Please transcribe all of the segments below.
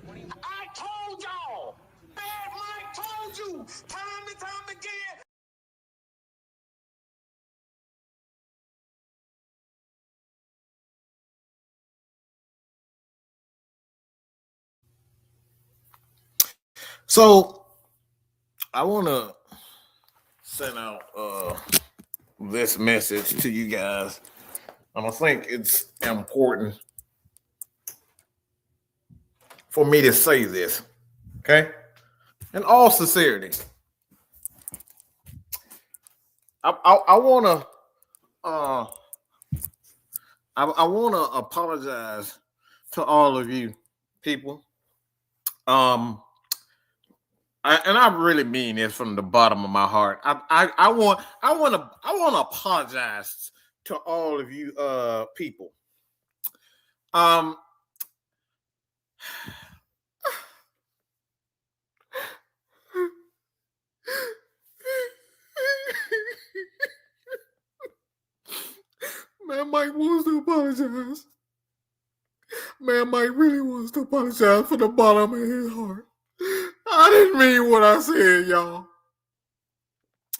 I told y'all. Bad Mike told you time and time again. So I want to send out this message to you guys. And I think it's important for me to say this, okay? In all sincerity, I want to uh, I want to apologize to all of you people. Um, and I really mean this from the bottom of my heart. I want to apologize to all of you people. Um, Man, Mike wants to apologize. Man, Mike really wants to apologize from the bottom of his heart. I didn't mean what I said, y'all.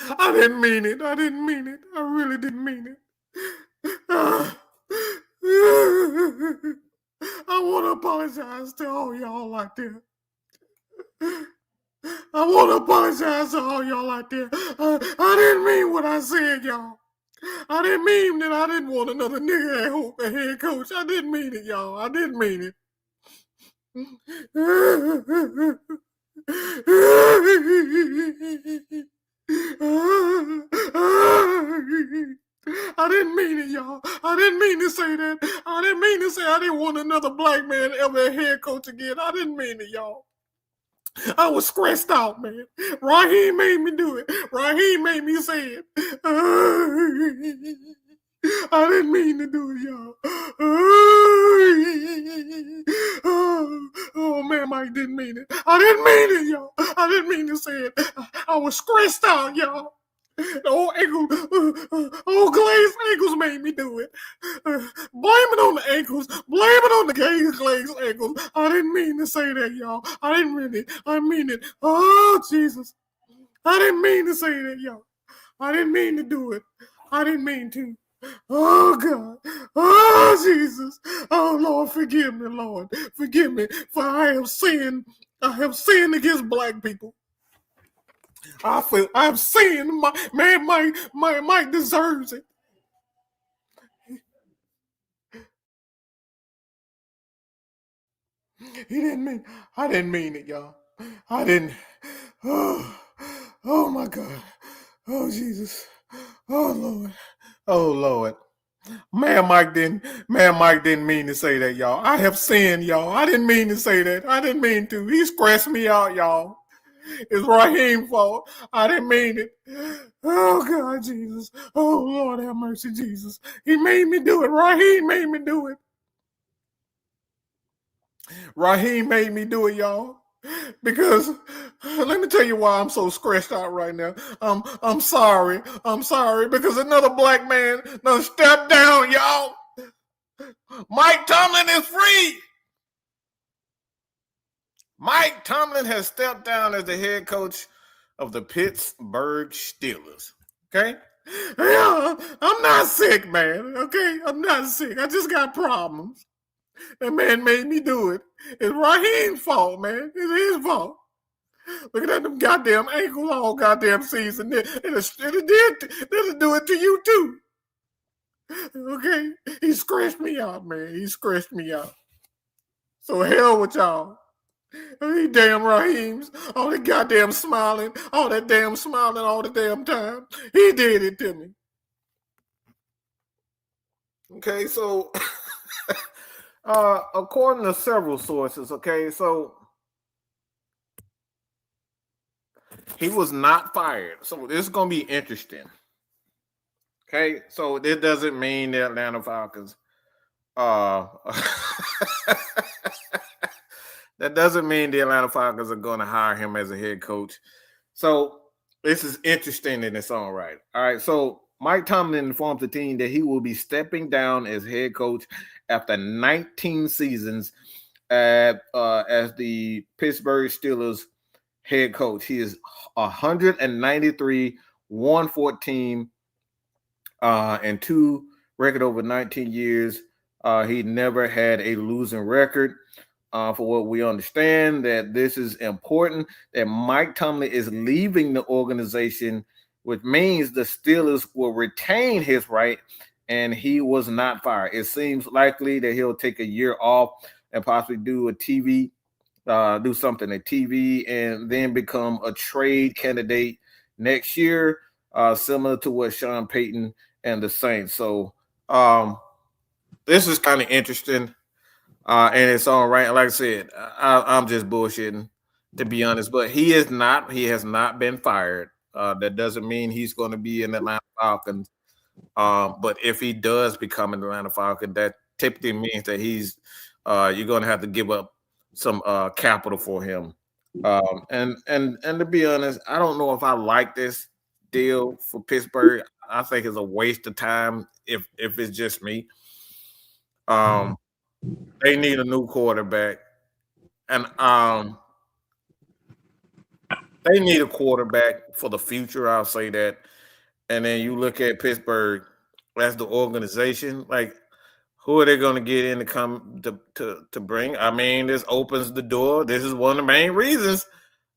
I didn't mean it. I didn't mean it. I really didn't mean it. I want to apologize to all y'all out there. I want to apologize to all y'all out there. I didn't mean what I said, y'all. I didn't mean that I didn't want another nigga at head coach. I didn't mean it, y'all. I didn't mean it. I didn't mean it, y'all. I didn't mean to say that. I didn't mean to say I didn't want another black man ever head coach again. I didn't mean it, y'all. I was stressed out, man. Raheem made me do it. Raheem made me say it. I didn't mean to do it, y'all. Oh, man, Mike didn't mean it. I didn't mean it, y'all. I didn't mean to say it. I was stressed out, y'all. The old glazed ankles made me do it. Blame it on the ankles. Blame it on the glazed ankles. I didn't mean to say that, y'all. I didn't mean it. I mean it. Oh, Jesus. I didn't mean to say that, y'all. I didn't mean to do it. I didn't mean to. Oh, God. Oh, Jesus. Oh, Lord, forgive me, Lord. Forgive me, for I have sinned. I have sinned against black people. I'm saying Mike deserves it. I didn't mean it, y'all. I didn't. Oh my God. Oh Jesus. Oh Lord. Oh Lord. Man, Mike didn't mean to say that, y'all. I have sinned, y'all. I didn't mean to say that. I didn't mean to. He stressed me out, y'all. It's Raheem's fault. I didn't mean it. Oh, God, Jesus. Oh, Lord, have mercy, Jesus. He made me do it. Raheem made me do it. Raheem made me do it, y'all. Because let me tell you why I'm so stressed out right now. I'm sorry. I'm sorry because another black man done stepped down, y'all. Mike Tomlin is free. Mike Tomlin has stepped down as the head coach of the Pittsburgh Steelers. Okay? Yeah, I'm not sick, man. Okay? I'm not sick. I just got problems. That man made me do it. It's Raheem's fault, man. It's his fault. Look at them goddamn ankles all goddamn season. It'll do it to you too. Okay? He scratched me out, man. He scratched me out. So hell with y'all. He damn Raheem's. All that goddamn smiling. All that damn smiling all the damn time. He did it to me. Okay, so according to several sources, okay, so he was not fired. So this is gonna be interesting. Okay, so this doesn't mean the Atlanta Falcons that doesn't mean the Atlanta Falcons are going to hire him as a head coach. So this is interesting in its own right. All right, so Mike Tomlin informs the team that he will be stepping down as head coach after 19 seasons as the Pittsburgh Steelers head coach. He is 193, 114, and two record over 19 years. He never had a losing record. For what we understand, that this is important, that Mike Tomlin is leaving the organization, which means the Steelers will retain his right, and he was not fired. It seems likely that he'll take a year off and possibly do do something at TV, and then become a trade candidate next year, similar to what Sean Payton and the Saints. So this is kind of interesting. And it's all right. Like I said, I'm just bullshitting, to be honest. But he is not. He has not been fired. That doesn't mean he's going to be in the Atlanta Falcons. But if he does become an Atlanta Falcon, that typically means that you're going to have to give up some capital for him. And to be honest, I don't know if I like this deal for Pittsburgh. I think it's a waste of time if it's just me. They need a new quarterback, and they need a quarterback for the future. I'll say that. And then you look at Pittsburgh as the organization, like who are they going to get in to come to bring? I mean, this opens the door. This is one of the main reasons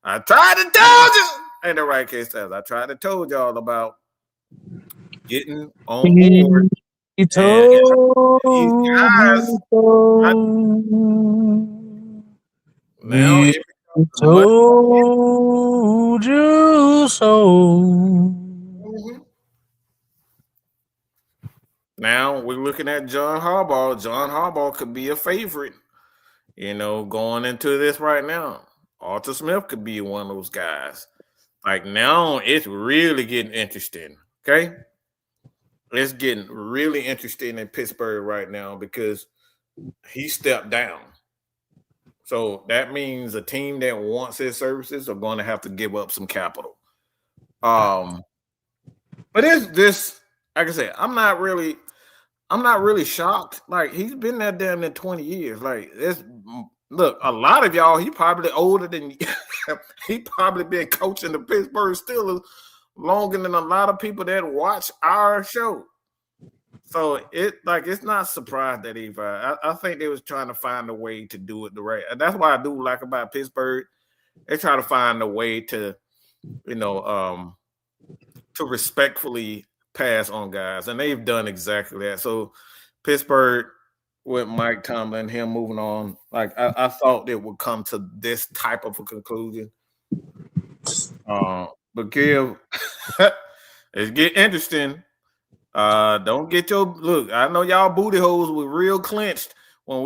I tried to tell you. Ain't the right case says I tried to told y'all about getting on board. He told these guys, now he told you so. Now we're looking at John Harbaugh. John Harbaugh could be a favorite, going into this right now. Arthur Smith could be one of those guys. Like now it's really getting interesting. Okay. It's getting really interesting in Pittsburgh right now because he stepped down. So that means a team that wants his services are going to have to give up some capital. But this, like I said, I'm not really shocked. Like he's been there damn near 20 years. Like look, a lot of y'all, he probably older than he probably been coaching the Pittsburgh Steelers longer than a lot of people that watch our show. So it's not surprised that he fired. I think they was trying to find a way to do it the right. And that's what I do like about Pittsburgh. They try to find a way to, to respectfully pass on guys, and they've done exactly that. So Pittsburgh with Mike Tomlin, him moving on, like I thought it would come to this type of a conclusion. But Gil, it's getting interesting. Don't get your look. I know y'all booty holes were real clenched when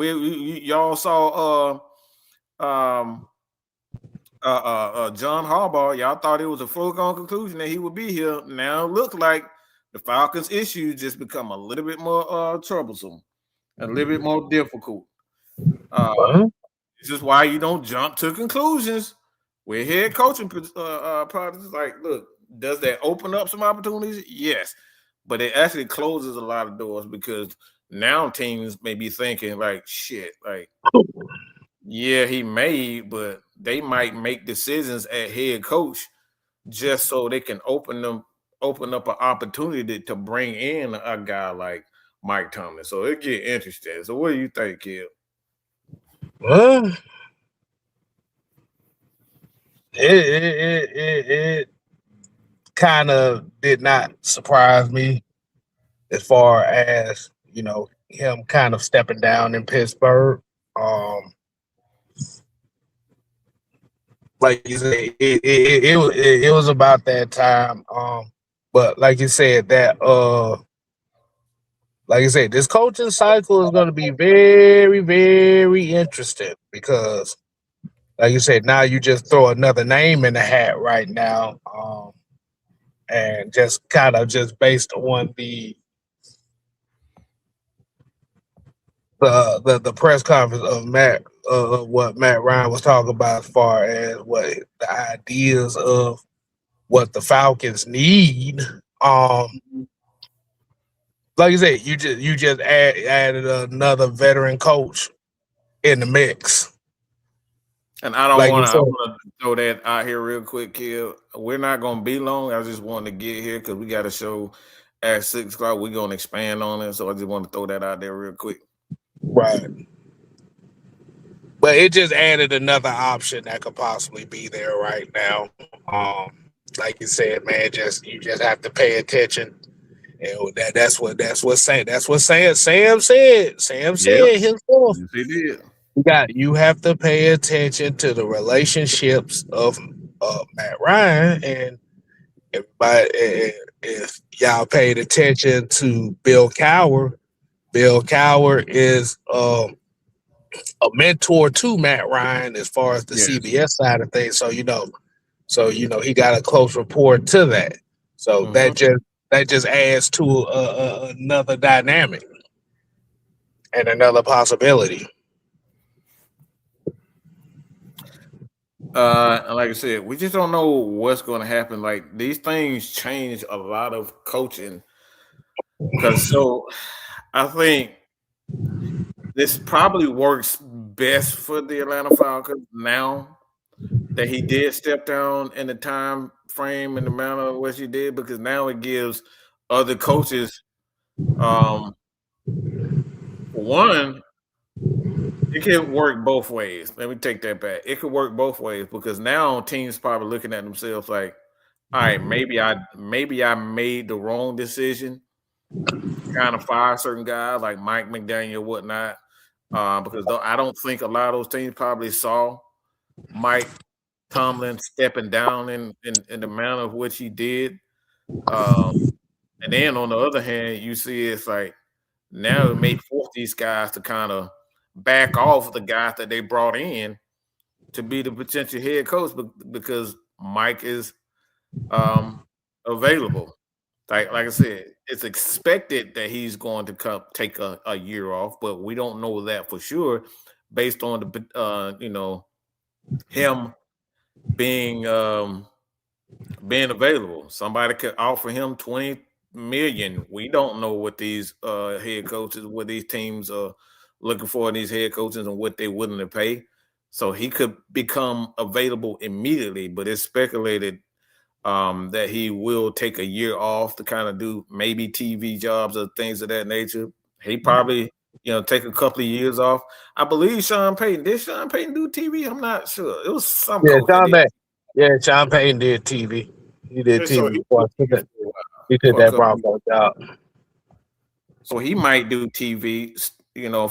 y'all saw John Harbaugh. Y'all thought it was a foregone conclusion that he would be here. Now it looks like the Falcons' issues just become a little bit more troublesome, a little bit more difficult. This is why you don't jump to conclusions with head coaching projects. Like, look, does that open up some opportunities? Yes. But it actually closes a lot of doors because now teams may be thinking like, shit, like, yeah, he may, but they might make decisions at head coach just so they can open up an opportunity to bring in a guy like Mike Tomlin. So it get interesting. So what do you think, Kid? It kind of did not surprise me as far as, him kind of stepping down in Pittsburgh. Like you said, it was about that time. But like you said, this coaching cycle is going to be very, very interesting because, like you said, now you just throw another name in the hat right now, and just kind of just based on the press conference of what Matt Ryan was talking about as far as what the ideas of what the Falcons need. Like you said, you just added another veteran coach in the mix. And I don't Like you want to. I said, want to throw that out here real quick, kid. We're not gonna be long. I just wanted to get here because we got a show at 6 o'clock. We're gonna expand on it, so I just want to throw that out there real quick. right? But it just added another option that could possibly be there right now. Like you said, man, you just have to pay attention. And Sam said. Sam Yep, said himself. yes, he did. You have to pay attention to the relationships of Matt Ryan and everybody. If y'all paid attention to Bill Cowher is a mentor to Matt Ryan as far as the Yes. CBS side of things. So he got a close rapport to that. So that just adds to another dynamic and another possibility. Like I said, we just don't know what's going to happen. Like these things change a lot of coaching. So I think this probably works best for the Atlanta Falcons now that he did step down in the time frame and the manner in which he did, because now it gives other coaches one, it can work both ways. Let me take that back. It could work both ways because now teams probably looking at themselves like, all right, maybe I made the wrong decision, kind of fire certain guys like Mike McDaniel, whatnot. Because I don't think a lot of those teams probably saw Mike Tomlin stepping down in the manner of which he did. And then on the other hand, you see it's like now it may force these guys to kind of back off the guys that they brought in to be the potential head coach because Mike is available. Like I said, it's expected that he's going to take a year off, but we don't know that for sure based on the him being available. Somebody could offer him $20 million. We don't know what these head coaches, what these teams are looking for in these head coaches and what they're willing to pay. So he could become available immediately, but it's speculated that he will take a year off to kind of do maybe TV jobs or things of that nature. He probably, take a couple of years off. I believe Sean Payton. Did Sean Payton do TV? I'm not sure. It was some coach that did. Sean Payton did TV. He did So TV before he did that Broncos job. So he might do TV,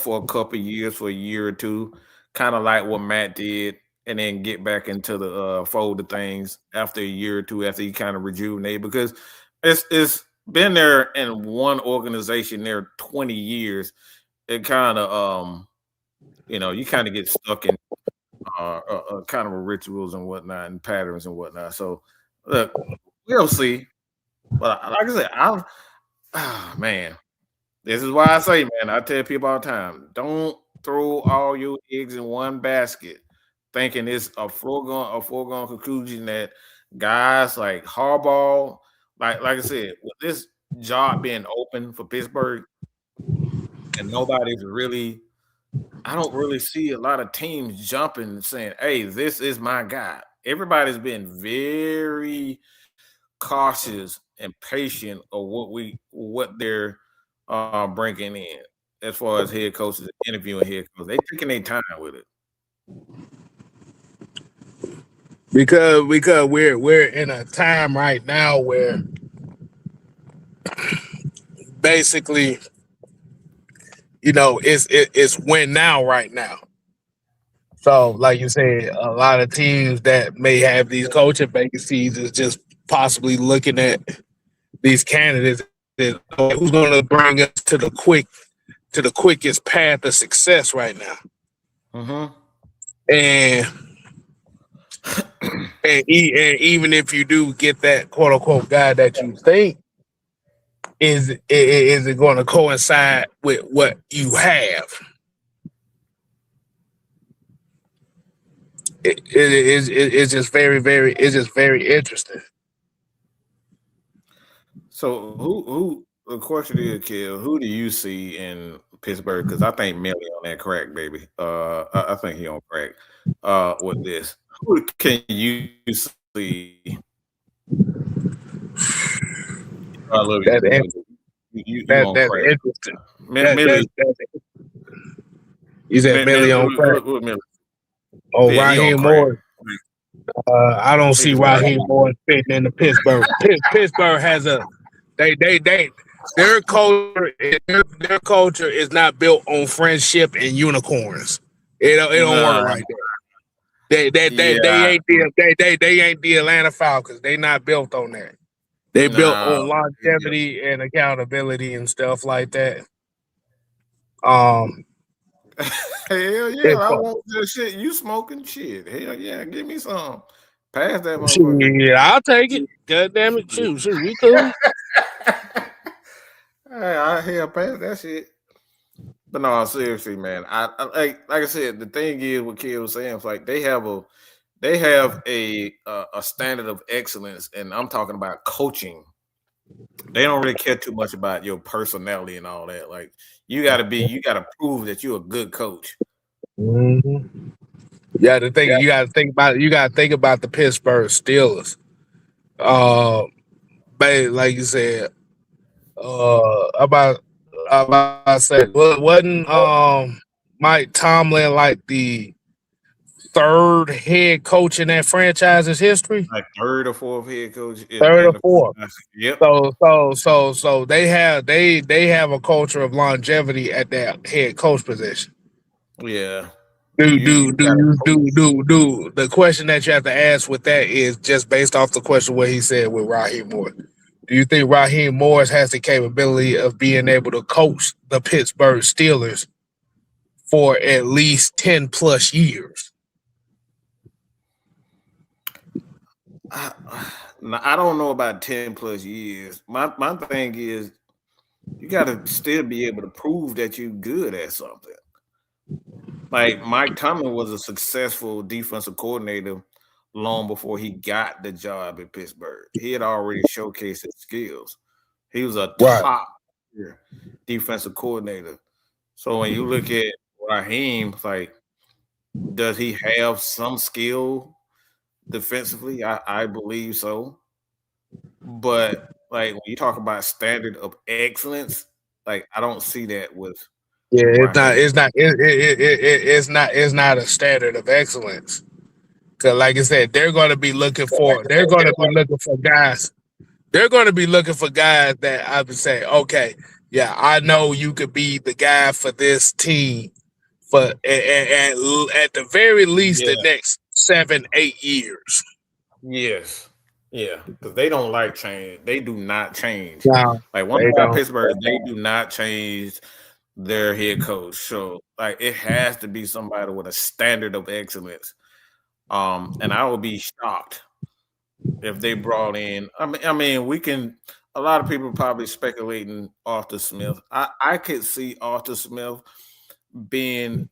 for a couple of years, for a year or two, kind of like what Matt did, and then get back into the fold of things after a year or two after he kind of rejuvenated, because it's been there in one organization there 20 years. It kind of you kind of get stuck in kind of rituals and whatnot and patterns and whatnot. So look, we'll see. But like I said, man, this is why I say, man, I tell people all the time, don't throw all your eggs in one basket, thinking it's a foregone conclusion that guys like Harbaugh, like I said, with this job being open for Pittsburgh, and nobody's really, I don't really see a lot of teams jumping and saying, "Hey, this is my guy." Everybody's been very cautious and patient of what they're bringing in as far as head coaches interviewing head coaches. They're taking their time with it. Because we're in a time right now where basically, it's win now right now. So, like you said, a lot of teams that may have these coaching vacancies is just possibly looking at these candidates that who's going to bring us to the quickest path of success right now. Mm-hmm. And even if you do get that quote unquote guy that you think, is it going to coincide with what you have? It's just very interesting. So who the question is, Kill, who do you see in Pittsburgh because I think Millie on that crack, baby. I think he on crack. With this, who can you see? I love you, That's Millie. You on that's crack? interesting. Millie. That's you said Millie, Millie on crack. what Millie? Oh, Yeah, he on Raheem crack. Morris. I don't see Raheem Morris fitting into Pittsburgh. Pittsburgh has a they their culture is not built on friendship and unicorns. It don't work like that. They ain't the Atlanta Falcons. They not built on that. They built on longevity and accountability and stuff like that. Hell yeah, I want that shit. You smoking shit? Hell yeah, give me some. Pass that motherfucker. Yeah, I'll take it. God damn it, shoot, we cool. Hell, pass that shit. But no, seriously, man. I like I said, the thing is what Kid was saying, it's like they have a standard of excellence, and I'm talking about coaching. They don't really care too much about your personality and all that. Like you got to prove that you're a good coach. Mm-hmm. You got to think about the Pittsburgh Steelers. But like you said, about I said, wasn't Mike Tomlin like the third head coach in that franchise's history? Like third or fourth head coach. Third or fourth. Yep. So they have a culture of longevity at that head coach position. Yeah. The question that you have to ask with that is just based off the question what he said with Raheem Morris. Do you think Raheem Morris has the capability of being able to coach the Pittsburgh Steelers for at least 10 plus years? I don't know about 10 plus years. My thing is you got to still be able to prove that you're good at something. Like Mike Tomlin was a successful defensive coordinator long before he got the job in Pittsburgh. He had already showcased his skills. He was a top defensive coordinator. So when you look at Raheem, like, does he have some skill defensively? I believe so. But like when you talk about standard of excellence, like I don't see that with it's not a standard of excellence. Cause like I said, they're gonna be looking for guys. They're gonna be looking for guys that I would say, okay, yeah, I know you could be the guy for this team for at the very least the next 7-8 years. Yes. Yeah, because they don't like change. They do not change. No, like one thing about Pittsburgh, they do not change their head coach. So like it has to be somebody with a standard of excellence. And I would be shocked if they brought in. I mean, we can. A lot of people probably speculating Arthur Smith. I could see Arthur Smith being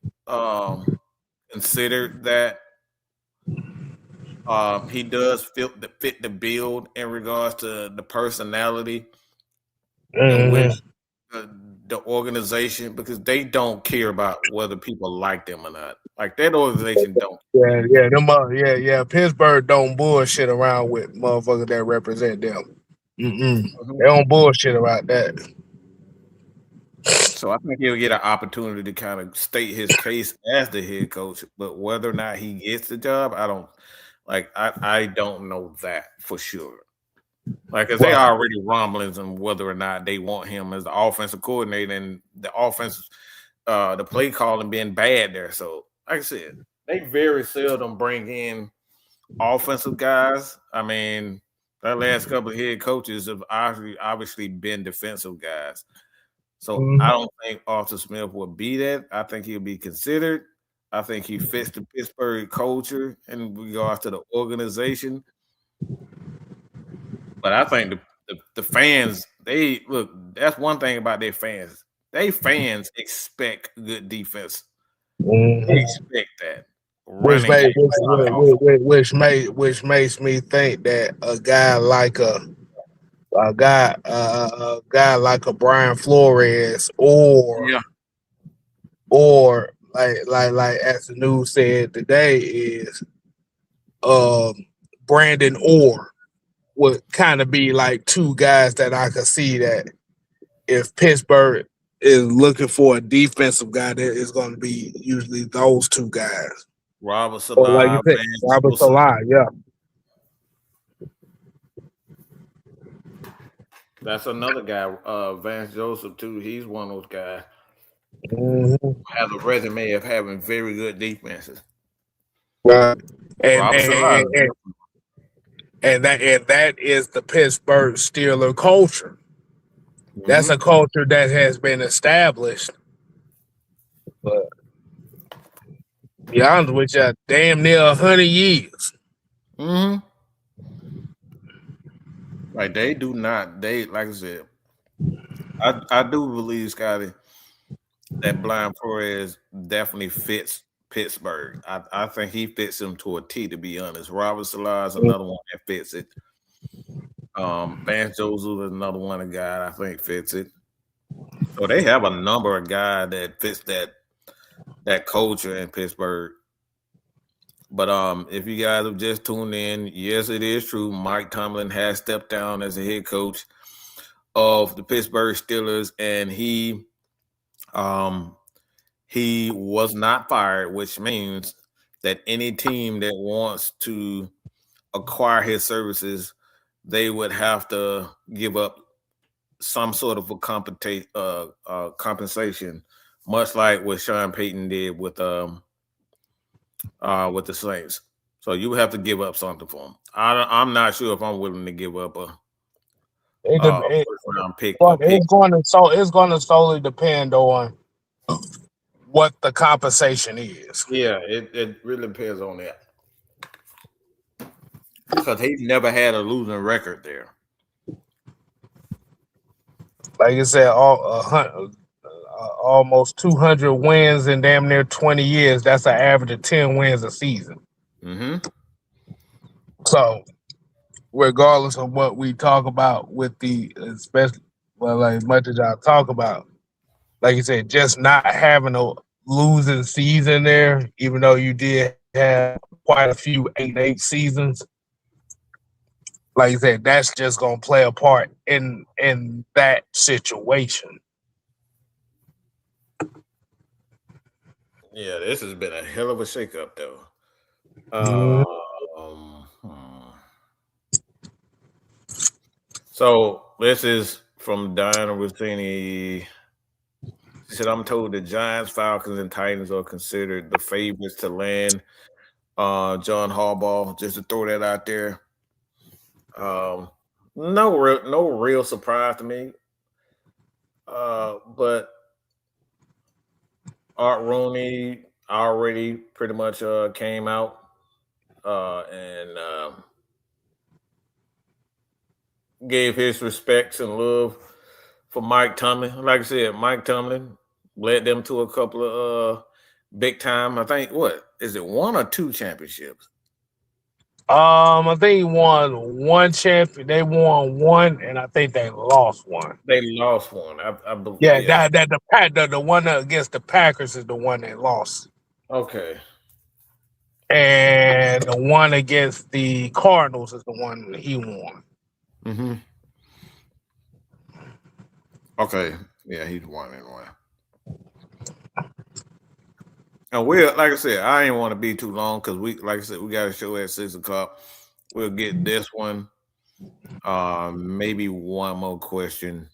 considered that. He does fit the build in regards to the personality in which the organization, because they don't care about whether people like them or not. Like that organization don't. Yeah. Pittsburgh don't bullshit around with motherfuckers that represent them. They don't bullshit about that. So I think he'll get an opportunity to kind of state his case as the head coach, but whether or not he gets the job, I don't. Like I don't know that for sure. Like, cause they already rumblings on whether or not they want him as the offensive coordinator and the offense, the play calling being bad there. So, like I said, they very seldom bring in offensive guys. I mean, that last couple of head coaches have obviously been defensive guys. So I don't think Arthur Smith will be that. I think he'll be considered. I think he fits the Pittsburgh culture in regards to the organization. But I think the fans, they look, that's one thing about their fans. They fans expect good defense. They expect that. Which makes me think that a guy like a guy like a Brian Flores or or like as the news said today is Brandon Orr would kind of be like two guys that I could see that if Pittsburgh is looking for a defensive guy, that is going to be usually those two guys. Robert Or like you Salah, said, Vance Robert Joseph. Salah, yeah. That's another guy, Vance Joseph too. He's one of those guys Mhm. who has a resume of having very good defenses. Right. And Robert Salah, that is the Pittsburgh Steelers culture. That's mm-hmm. a culture that has been established. But to be honest with you, damn near 100 years. Mm-hmm. Like they do not. They like I said. I do believe, Scotty, that Blind Flores definitely fits Pittsburgh. I think he fits him to a T. To be honest, Robert Salah is another one that fits it. Vance Joseph is another one, a guy I think fits it. So they have a number of guys that fits that culture in Pittsburgh. But if you guys have just tuned in, yes, it is true. Mike Tomlin has stepped down as a head coach of the Pittsburgh Steelers, and he was not fired, which means that any team that wants to acquire his services, they would have to give up some sort of a compensation, much like what Sean Payton did with the Saints. So you have to give up something for him. I'm not sure if I'm willing to give up a first round pick. It's going to solely depend on what the compensation is. Yeah, it really depends on that. Because he's never had a losing record there. Like you said, almost 200 wins in damn near 20 years. That's an average of 10 wins a season. Mm-hmm. So, regardless of what we talk about with especially, like much as y'all talk about, like you said, just not having a losing season there, even though you did have quite a few 8-8 seasons. Like you said, that's just gonna play a part in that situation. Yeah, this has been a hell of a shakeup, though. So this is from Diana Rossini. She said, "I'm told the Giants, Falcons, and Titans are considered the favorites to land John Harbaugh." Just to throw that out there. No real surprise to me. But Art Rooney already pretty much came out and gave his respects and love for Mike Tomlin. Like I said, Mike Tomlin led them to a couple of big time. I think what is it, 1 or 2 championships? I think he won 1 champion. They won 1, and I think they lost 1. They lost 1. I believe. Yeah, the one against the Packers is the one they lost. Okay. And the one against the Cardinals is the one he won. Mm-hmm. Okay. Yeah, he's won anyway. And like I said, I ain't want to be too long because we got a show at 6:00. We'll get this one. Maybe one more question.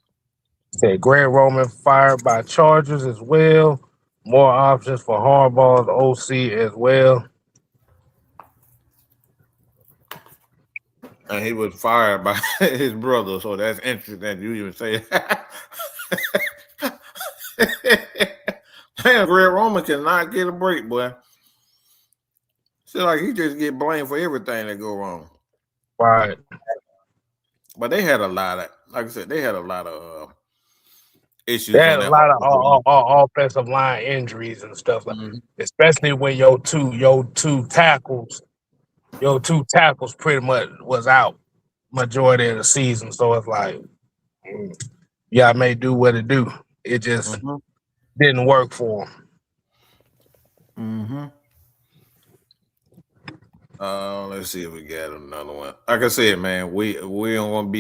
Okay, Greg Roman fired by Chargers as well. More options for Harbaugh's OC as well. And he was fired by his brother, so that's interesting that you even say that. Man, Greg Roman cannot get a break, boy. Seems like he just get blamed for everything that go wrong. Right. But they had a lot of, like I said, issues. They had a lot of offensive line injuries and stuff like that. Especially when your two tackles pretty much was out majority of the season. So it's like, yeah, I may do what it do. It just didn't work for him. Mm-hmm. Let's see if we got another one. Like I said, man, we don't won't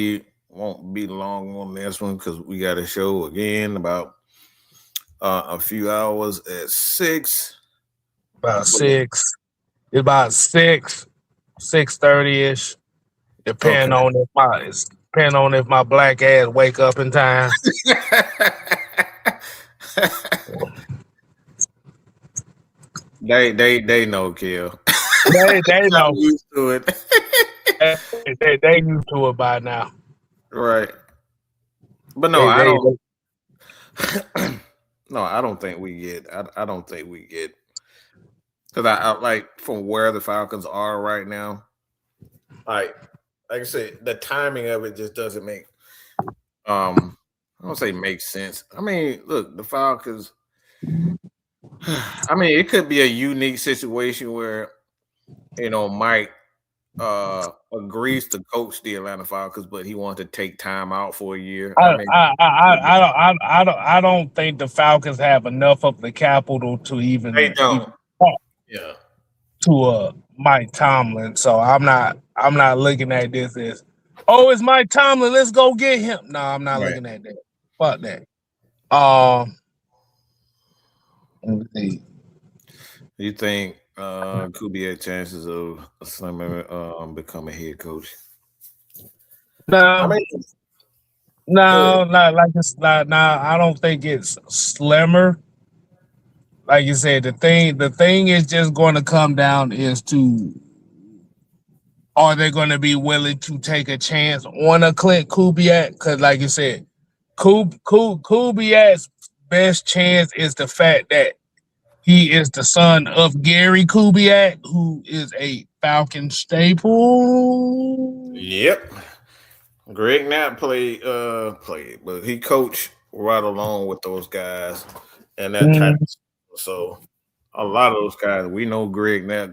be long on this one because we got a show again about a few hours at 6. About 6. It's about 6:30 ish. Okay. Depending on if my black ass wake up in time. they know, Kill. They I'm know. used to it. They used to it by now. Right. But no, They I they, don't. No, I don't think we get. I don't think we get because I like from where the Falcons are right now. Like I said, the timing of it just doesn't make. I don't say make sense. I mean, look, the Falcons. I mean, it could be a unique situation where Mike agrees to coach the Atlanta Falcons, but he wants to take time out for a year. I mean, I don't think the Falcons have enough of the capital to they even don't. talk Yeah. to Mike Tomlin. So I'm not looking at this as, oh, it's Mike Tomlin, let's go get him. No, I'm not Right. looking at that. Fuck that. Let me see. You think could be a chances of Slimmer becoming head coach? I No, mean, not like it's not. No, I don't think it's slimmer. Like you said, the thing is just going to come down is to, are they going to be willing to take a chance on a Clint Kubiak? Because, like you said, Kubiak's best chance is the fact that he is the son of Gary Kubiak, who is a Falcon staple. yep. Greg Knapp played, but he coached right along with those guys and that type of stuff. So a lot of those guys, we know Greg Knapp,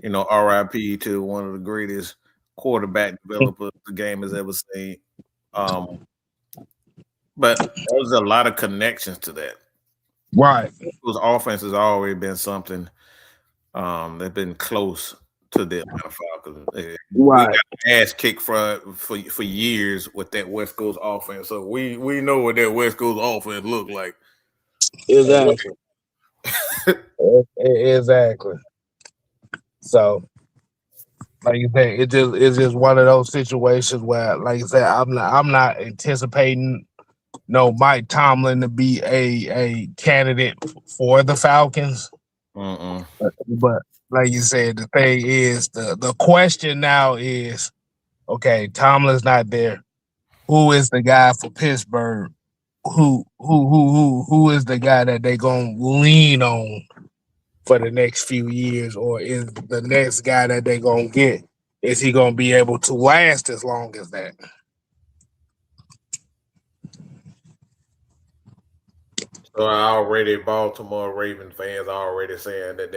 RIP to one of the greatest quarterback developers the game has ever seen. But there's a lot of connections to that. Right. Those offense has already been something that's been close to the Atlanta Falcons. We got ass kicked for years with that West Coast offense, so we know what that West Coast offense looked like. Exactly. Exactly. So, like you said, it's just one of those situations where, like I said, I'm not anticipating Mike Tomlin to be a candidate for the Falcons. But like you said, the thing is, the question now is, okay, Tomlin's not there. Who is the guy for Pittsburgh? Who is the guy that they gonna lean on for the next few years, or is the next guy that they gonna get, is he gonna be able to last as long as that? So already Baltimore Ravens fans are already saying that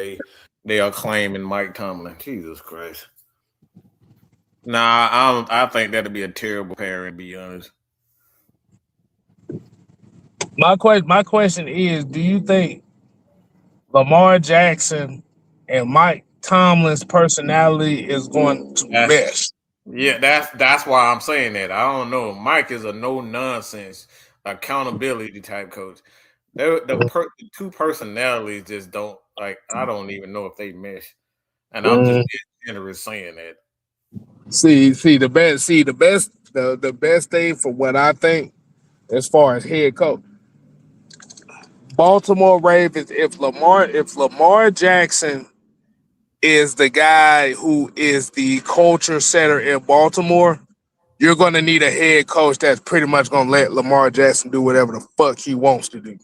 they are claiming Mike Tomlin. Jesus Christ. Nah, I think that'd be a terrible pairing, to be honest. My question is, do you think Lamar Jackson and Mike Tomlin's personality is going to mesh? Yeah, that's why I'm saying that. I don't know. Mike is a no nonsense accountability type coach. The two personalities just don't like. I don't even know if they mesh, and I'm just generous saying that. The best thing for what I think as far as head coach, Baltimore Ravens, if Lamar Jackson is the guy who is the culture setter in Baltimore, you're going to need a head coach that's pretty much going to let Lamar Jackson do whatever the fuck he wants to do.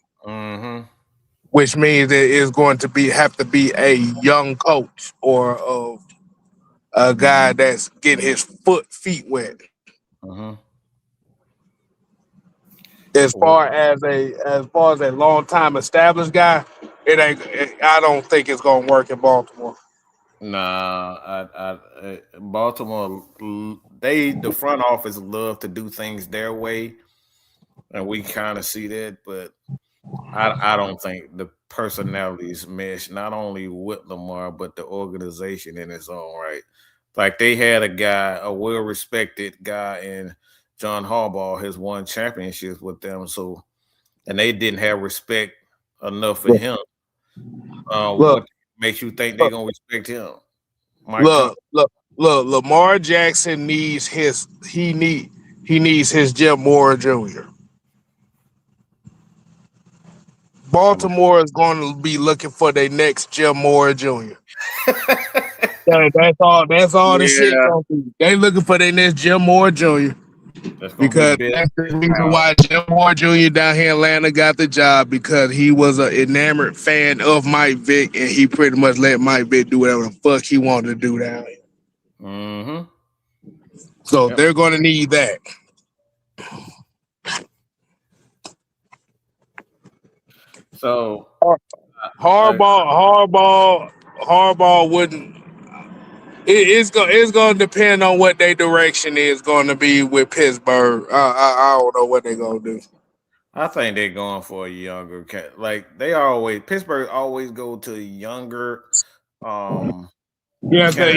Which means it is going to have to be a young coach or a guy that's getting his feet wet. As far as a long time established guy, I don't think it's gonna work in Baltimore. Nah, Baltimore, the front office love to do things their way, and we kind of see that. But I don't think personalities mesh not only with Lamar but the organization in its own right. Like they had a guy, a well-respected guy in John Harbaugh has won championships with them, so and they didn't have respect enough for him. Look, What makes you think they're look, gonna respect him? Mike Tomlin. look. Lamar Jackson needs he needs his Jim Moore Jr. Baltimore is going to be looking for their next Jim Moore Jr. That's all the shit Yeah, gonna be. They looking for their next Jim Moore Jr. that's gonna be Because big. that's the reason why Jim Moore Jr. down here in Atlanta got the job, because he was an enamored fan of Mike Vick and he pretty much let Mike Vick do whatever the fuck he wanted to do down here. Mm-hmm. So Yep. they're going to need that. So Harbaugh wouldn't. It's gonna depend on what their direction is going to be with Pittsburgh. I don't know what they're gonna do. I think they're going for a younger cat. Like Pittsburgh always go to younger. Um, Yeah, candidate.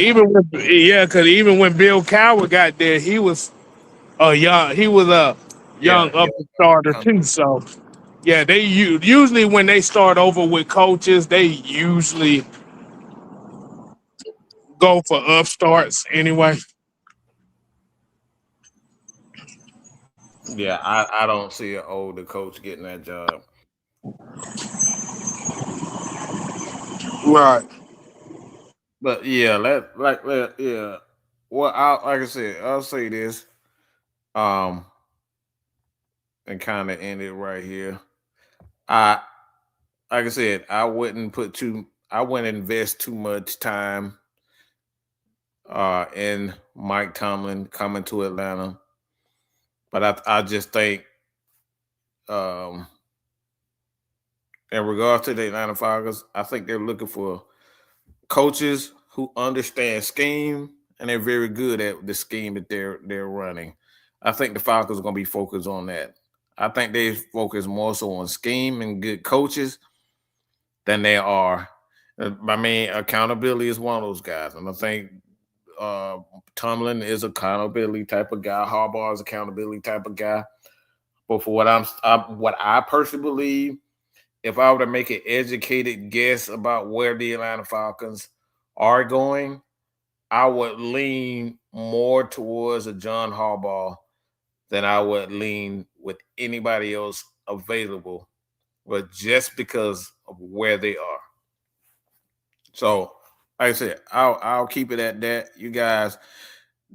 because even when Bill Cowher got there, he was a young Yeah, up and starter too. So yeah, they usually when they start over with coaches, they usually go for upstarts anyway. yeah. I don't see an older coach getting that job. Right. But yeah, yeah. Well, like I said, I'll say this. Um, and kind of end it right here. I like I said, I wouldn't invest too much time in Mike Tomlin coming to Atlanta. But I just think um in regards to the Atlanta Falcons, I think they're looking for coaches who understand scheme and they're very good at the scheme that they're running. I think the Falcons are gonna be focused on that. I think they focus more so on scheme and good coaches than they are. I mean, accountability is one of those guys, and I think uh, Tomlin is accountability type of guy. Harbaugh is accountability type of guy. But for what I personally believe, if I were to make an educated guess about where the Atlanta Falcons are going, I would lean more towards a John Harbaugh than I would lean with anybody else available, but just because of where they are. So, like I said, I'll keep it at that. You guys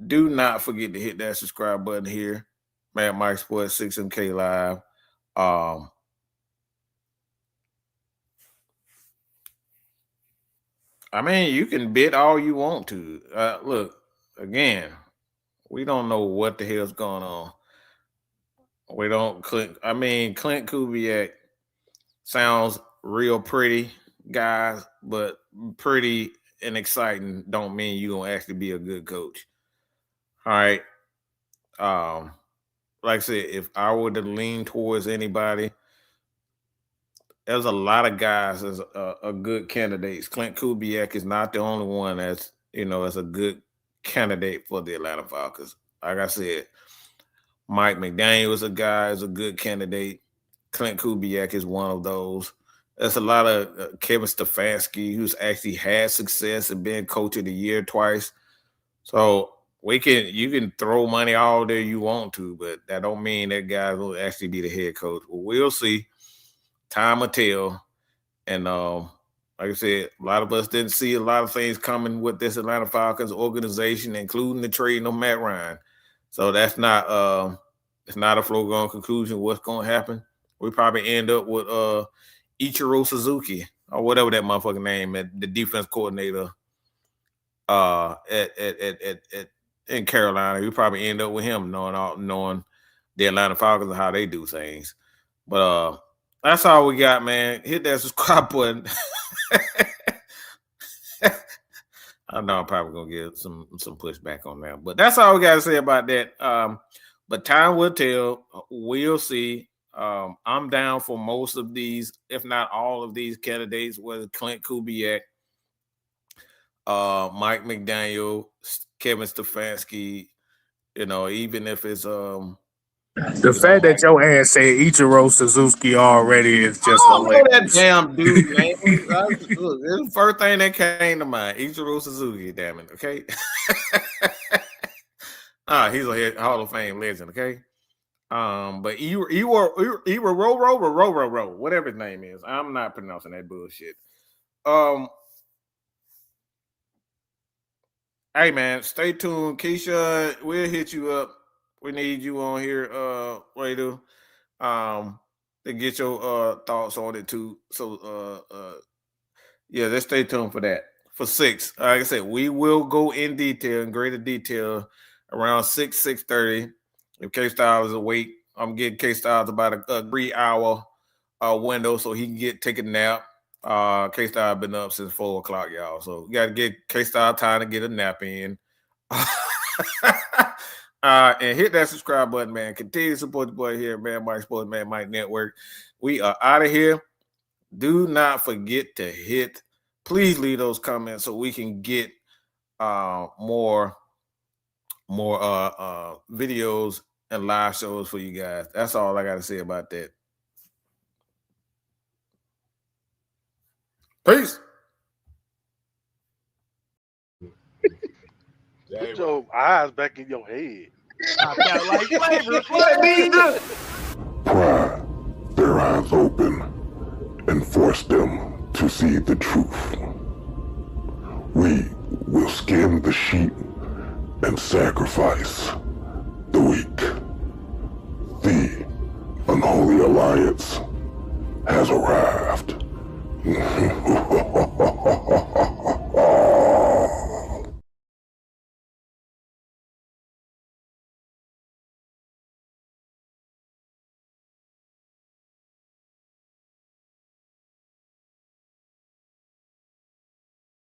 do not forget to hit that subscribe button here, Mad Mike Sports 6MK Live. Um, I mean, you can bid all you want to. Look, again, we don't know what the hell's going on. We don't Clint. I mean, Clint Kubiak sounds real pretty, guys, but pretty and exciting don't mean you gonna actually be a good coach. All right. Um, like I said, if I were to lean towards anybody, there's a lot of guys as a good candidates. Clint Kubiak is not the only one that's as a good candidate for the Atlanta Falcons. Like I said, Mike McDaniel is a guy is a good candidate. Clint Kubiak is one of those. There's a lot of Kevin Stefanski who's actually had success and been coach of the year twice. So you can throw money all there you want to, but that don't mean that guy will actually be the head coach. Well, we'll see. Time will tell. And like I said, a lot of us didn't see a lot of things coming with this Atlanta Falcons organization, including the trading of Matt Ryan. So that's not it's not a foregone conclusion what's going to happen. We probably end up with Ichiro Suzuki or whatever that motherfucking name, the defense coordinator at in Carolina. We probably end up with him knowing the Atlanta Falcons and how they do things. But that's all we got, man. Hit that subscribe button. I know I'm probably gonna get some pushback on that, but that's all we got to say about that. But time will tell. We'll see. I'm down for most of these, if not all of these candidates, whether Clint Kubiak, Mike McDaniel, Kevin Stefanski, even if it's The fact that your ass said Ichiro Suzuki already is just I don't know that hilarious. damn dude, man. Look, this is the first thing that came to mind. Ichiro Suzuki, damn it, okay? He's a Hall of Fame legend, okay? But Row, whatever his name is. I'm not pronouncing that bullshit. Hey man, stay tuned. Keisha, we'll hit you up. We need you on here, Radu, to get your thoughts on it too. So yeah, let's stay tuned for that. For 6, like I said, we will go in greater detail around 6:30. If K-Style is awake, I'm getting K-Style about a 3-hour window so he can take a nap. K-Style been up since 4 o'clock, y'all. So you got to get K-Style time to get a nap in. And hit that subscribe button, man. Continue to support the boy here, Man Mike Sports, Man Mike Network. We are out of here. Do not forget to please leave those comments so we can get more videos and live shows for you guys. That's all I got to say about that. Peace. Put your eyes back in your head. Pry their eyes open and force them to see the truth. We will skin the sheep and sacrifice the weak. The unholy alliance has arrived.